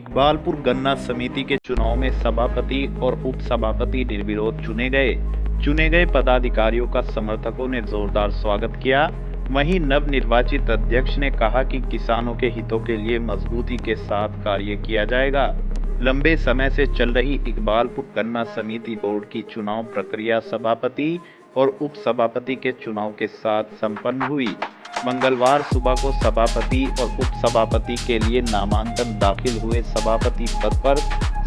इकबालपुर गन्ना समिति के चुनाव में सभापति और उप सभापति निर्विरोध चुने गए पदाधिकारियों का समर्थकों ने जोरदार स्वागत किया। वहीं नवनिर्वाचित अध्यक्ष ने कहा कि किसानों के हितों के लिए मजबूती के साथ कार्य किया जाएगा। लंबे समय से चल रही इकबालपुर गन्ना समिति बोर्ड की चुनाव प्रक्रिया सभापति और उप सभापति के चुनाव के साथ संपन्न हुई। मंगलवार सुबह को सभापति और उप सभापति के लिए नामांकन दाखिल हुए। सभापति पद पर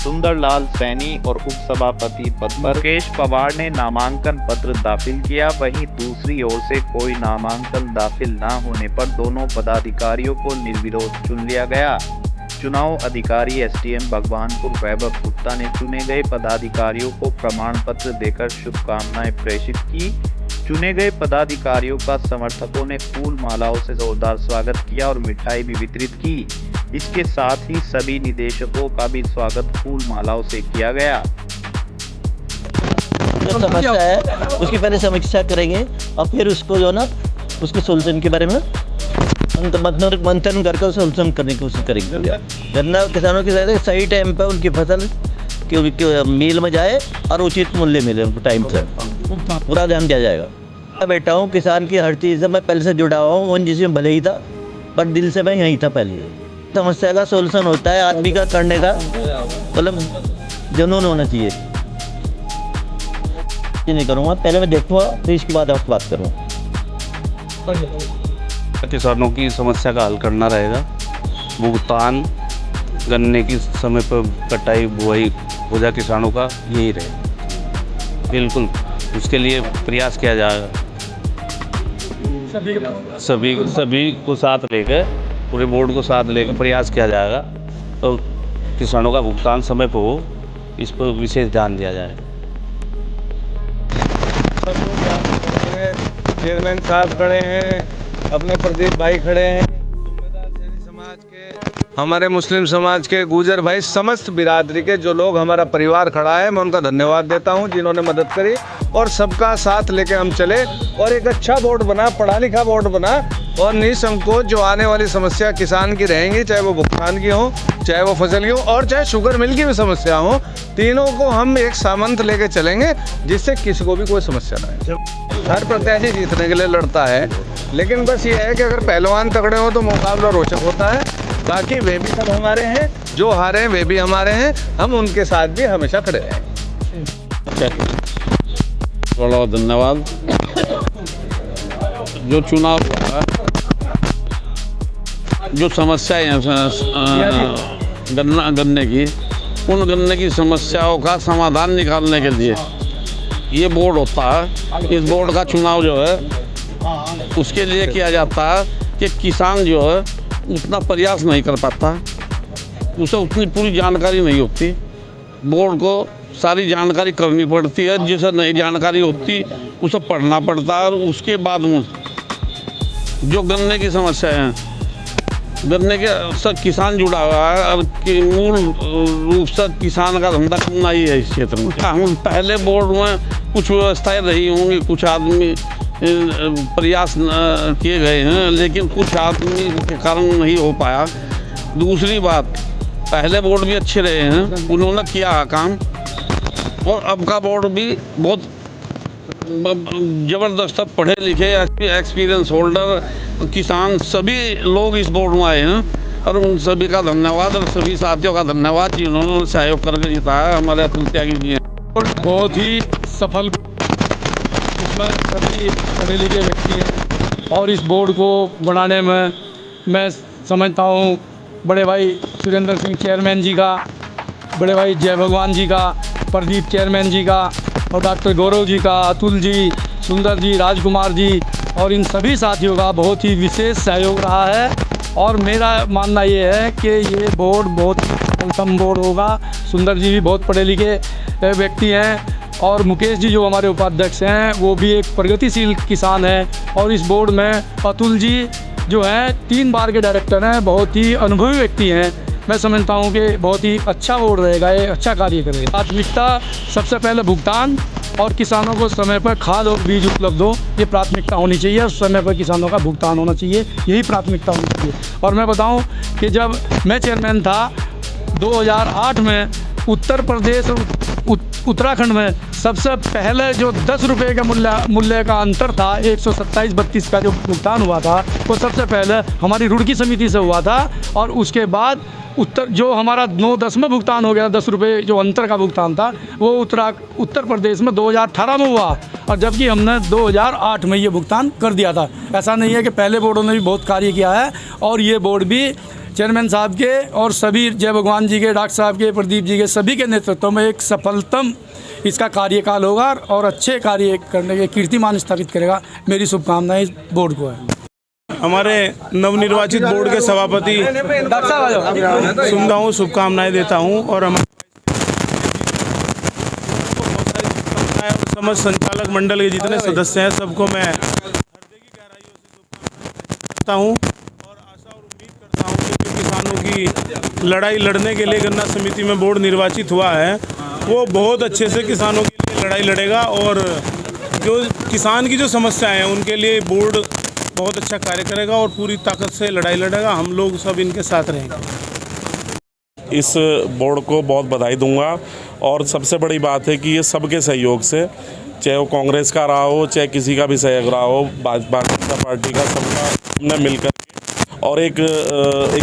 सुंदरलाल सैनी और उप सभापति पद पर मुकेश पवार ने नामांकन पत्र दाखिल किया। वहीं दूसरी ओर से कोई नामांकन दाखिल न होने पर दोनों पदाधिकारियों को निर्विरोध चुन लिया गया। चुनाव अधिकारी एसडीएम भगवानपुर वैभव गुप्ता ने चुने गए पदाधिकारियों को प्रमाण पत्र देकर शुभकामनाएं प्रेषित की। चुने गए पदाधिकारियों का समर्थकों ने फूल मालाओं से जोरदार स्वागत किया और मिठाई भी वितरित की। इसके साथ ही सभी निदेशकों का भी स्वागत फूल मालाओं से किया गया। जो समस्या है उसकी पहले समीक्षा करेंगे और फिर उसको जो ना उसके सोल्यूशन के बारे में मंथन करके सोल्यूशन करने की कोशिश करेंगे। गन्ना किसानों की सही टाइम पर उनकी फसल मिल में जाए और उचित मूल्य मिले उनको टाइम से पूरा ध्यान दिया जाएगा। मैं बैठा हूँ किसान की हर चीज़ से मैं पहले से जुड़ा हुआ हूँ, जिसमें भले ही था पर दिल से मैं यहीं था। पहले समस्या का सोल्यूशन होता है आदमी का करने का मतलब जुनून होना चाहिए। ये नहीं करूँगा, पहले मैं देखूँगा फिर इसके बाद आपसे बात करूँगा। किसानों की समस्या का हल करना रहेगा। भुगतान गन्ने की समय पर कटाई बुआई हो जाए किसानों का, यही रहे। बिल्कुल उसके लिए प्रयास किया जाएगा। सभी को साथ लेकर पूरे बोर्ड को साथ लेकर प्रयास किया जाएगा तो किसानों का भुगतान समय पर हो, इस पर विशेष ध्यान दिया जाए। चेयरमैन साहब खड़े हैं, अपने प्रदीप भाई खड़े हैं, समाज के हमारे मुस्लिम समाज के गुजर भाई, समस्त बिरादरी के जो लोग हमारा परिवार खड़ा है, मैं उनका धन्यवाद देता हूं जिन्होंने मदद करी और सबका साथ लेके हम चले और एक अच्छा बोर्ड बना, पढ़ा लिखा बोर्ड बना और निसंकोच जो आने वाली समस्या किसान की रहेंगी, चाहे वो भुगतान की हो, चाहे वो फसल की हो और चाहे शुगर मिल की भी समस्या हो, तीनों को हम एक सामंत लेके चलेंगे जिससे किसी को भी कोई समस्या ना आए। हर प्रत्याशी जीतने के लिए लड़ता है, लेकिन बस ये है कि अगर पहलवान तगड़े हो तो मुकाबला रोचक होता है। बाकी वे भी सब हमारे हैं, जो हारे हैं वे भी हमारे हैं, हम उनके साथ भी हमेशा खड़े रहेंगे। बड़ा धन्यवाद। जो चुनाव जो समस्याएं हैं गन्ने की, उन गन्ने की समस्याओं का समाधान निकालने के लिए ये बोर्ड होता है। इस बोर्ड का चुनाव जो है उसके लिए किया जाता है कि किसान जो है उतना प्रयास नहीं कर पाता, उसे उतनी पूरी जानकारी नहीं होती। बोर्ड को सारी जानकारी करनी पड़ती है, जिसे नई जानकारी होती उसे पढ़ना पड़ता है और उसके बाद में जो गन्ने की समस्या है, गन्ने के सब किसान जुड़ा हुआ है और मूल रूप से किसान का धंधा करना ही है इस क्षेत्र में। हम पहले बोर्ड में कुछ व्यवस्थाएं रही होंगी, कुछ आदमी प्रयास किए गए हैं, लेकिन कुछ आदमी के कारण नहीं हो पाया। दूसरी बात, पहले बोर्ड भी अच्छे रहे हैं, उन्होंने किया काम और अब का बोर्ड भी बहुत ज़बरदस्त पढ़े लिखे एक्सपीरियंस होल्डर किसान सभी लोग इस बोर्ड में आए हैं और उन सभी का धन्यवाद और सभी साथियों का धन्यवाद जिन्होंने सहयोग करके जिताया हमारे अतुल त्यागी जी हैं। बहुत ही सफल सभी पढ़े लिखे व्यक्ति हैं और इस बोर्ड को बनाने में मैं समझता हूँ बड़े भाई सुरेंद्र सिंह चेयरमैन जी का, बड़े भाई जय भगवान जी का, प्रदीप चेयरमैन जी का और डॉक्टर गौरव जी का, अतुल जी, सुंदर जी, राजकुमार जी और इन सभी साथियों का बहुत ही विशेष सहयोग रहा है। और मेरा मानना ये है कि ये बोर्ड बहुत उत्तम बोर्ड होगा। सुंदर जी भी बहुत पढ़े लिखे व्यक्ति हैं और मुकेश जी जो हमारे उपाध्यक्ष हैं वो भी एक प्रगतिशील किसान हैं और इस बोर्ड में अतुल जी जो हैं 3 बार के डायरेक्टर हैं, बहुत ही अनुभवी व्यक्ति हैं। मैं समझता हूँ कि बहुत ही अच्छा बोर्ड रहेगा, ये अच्छा कार्य करेगा। प्राथमिकता सबसे पहले भुगतान और किसानों को समय पर खाद और बीज उपलब्ध हो, ये प्राथमिकता होनी चाहिए और समय पर किसानों का भुगतान होना चाहिए, यही प्राथमिकता होनी चाहिए। और मैं बताऊं कि जब मैं चेयरमैन था 2008 में उत्तर प्रदेश और उत्तराखंड में सबसे पहले जो 10 रुपये का मूल्य का अंतर था, 127-32 का जो भुगतान हुआ था, वो सबसे पहले हमारी रुड़की समिति से हुआ था। और उसके बाद जो हमारा 9/10 भुगतान हो गया, 10 रुपये जो अंतर का भुगतान था, वो उत्तर प्रदेश में 2018 में हुआ, और जबकि हमने 2008 में ये भुगतान कर दिया था। ऐसा नहीं है कि पहले बोर्डों ने भी बहुत कार्य किया है, और ये बोर्ड भी चेयरमैन साहब के और सभी जय भगवान जी के, डॉक्टर साहब के, प्रदीप जी के, सभी के नेतृत्व में एक सफलतम इसका कार्यकाल होगा और अच्छे कार्य करने के कीर्तिमान स्थापित करेगा। मेरी शुभकामनाएं इस बोर्ड को है। हमारे नवनिर्वाचित बोर्ड के सभापति सुनता हूँ, शुभकामनाएं देता हूँ, और हमारे समस्त संचालक मंडल के जितने सदस्य हैं सबको मैं हृदय की गहराइयों से शुभकामनाएं देता हूँ, और आशा और उम्मीद करता हूँ कि किसानों की लड़ाई लड़ने के लिए गन्ना समिति में बोर्ड निर्वाचित हुआ है, वो बहुत अच्छे से किसानों के लिए लड़ाई लड़ेगा, और जो किसान की जो समस्याएं हैं उनके लिए बोर्ड बहुत अच्छा कार्य करेगा और पूरी ताकत से लड़ाई लड़ेगा। हम लोग सब इनके साथ रहेंगे। इस बोर्ड को बहुत बधाई दूंगा, और सबसे बड़ी बात है कि ये सबके सहयोग से, चाहे वो कांग्रेस का रहा हो, चाहे किसी का भी सहयोग रहा हो, भारतीय जनता पार्टी का, सबका हमने मिलकर और एक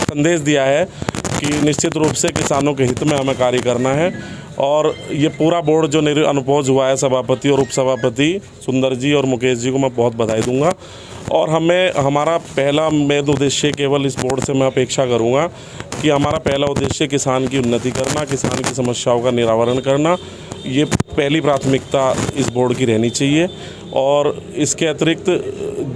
संदेश दिया है कि निश्चित रूप से किसानों के हित में हमें कार्य करना है। और ये पूरा बोर्ड जो अनपोज हुआ है, सभापति और उपसभापति सुंदर जी और मुकेश जी को मैं बहुत बधाई दूंगा। और हमारा पहला मेन उद्देश्य केवल इस बोर्ड से मैं अपेक्षा करूंगा कि हमारा पहला उद्देश्य किसान की उन्नति करना, किसान की समस्याओं का निराकरण करना, ये पहली प्राथमिकता इस बोर्ड की रहनी चाहिए। और इसके अतिरिक्त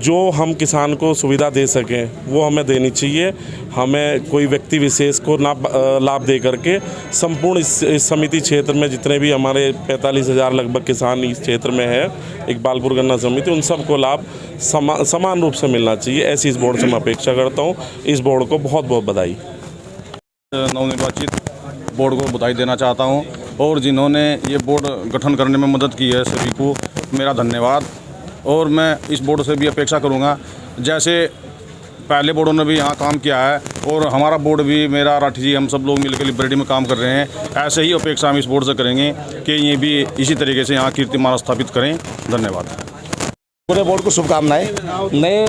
जो हम किसान को सुविधा दे सकें वो हमें देनी चाहिए। हमें कोई व्यक्ति विशेष को ना लाभ दे करके संपूर्ण इस समिति क्षेत्र में जितने भी हमारे 45,000 लगभग किसान इस क्षेत्र में है, इकबालपुर गन्ना समिति, उन सबको लाभ समान रूप से मिलना चाहिए। ऐसी इस बोर्ड से मैं अपेक्षा करता हूँ। इस बोर्ड को बहुत बहुत बधाई। नवनिर्वाचित बोर्ड को बधाई देना चाहता हूं, और जिन्होंने ये बोर्ड गठन करने में मदद की है सभी को मेरा धन्यवाद। और मैं इस बोर्ड से भी अपेक्षा करूंगा, जैसे पहले बोर्डों ने भी यहाँ काम किया है और हमारा बोर्ड भी, मेरा राठी जी, हम सब लोग मिलकर लिबर्टी में काम कर रहे हैं, ऐसे ही अपेक्षा हम इस बोर्ड से करेंगे कि ये भी इसी तरीके से यहाँ कीर्तिमान स्थापित करें। धन्यवाद। पूरे बोर्ड को शुभकामनाएं। नए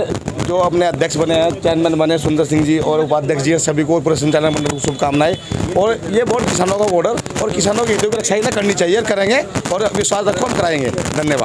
जो अपने अध्यक्ष बने हैं, चेयरमैन बने सुंदर सिंह जी और उपाध्यक्ष जी हैं, सभी को पूरे संचालक मंडल को शुभकामनाएं। और ये बोर्ड किसानों का बोर्ड और किसानों के हितों की रक्षा करनी चाहिए, करेंगे, और विश्वास रखो हम कराएंगे। धन्यवाद।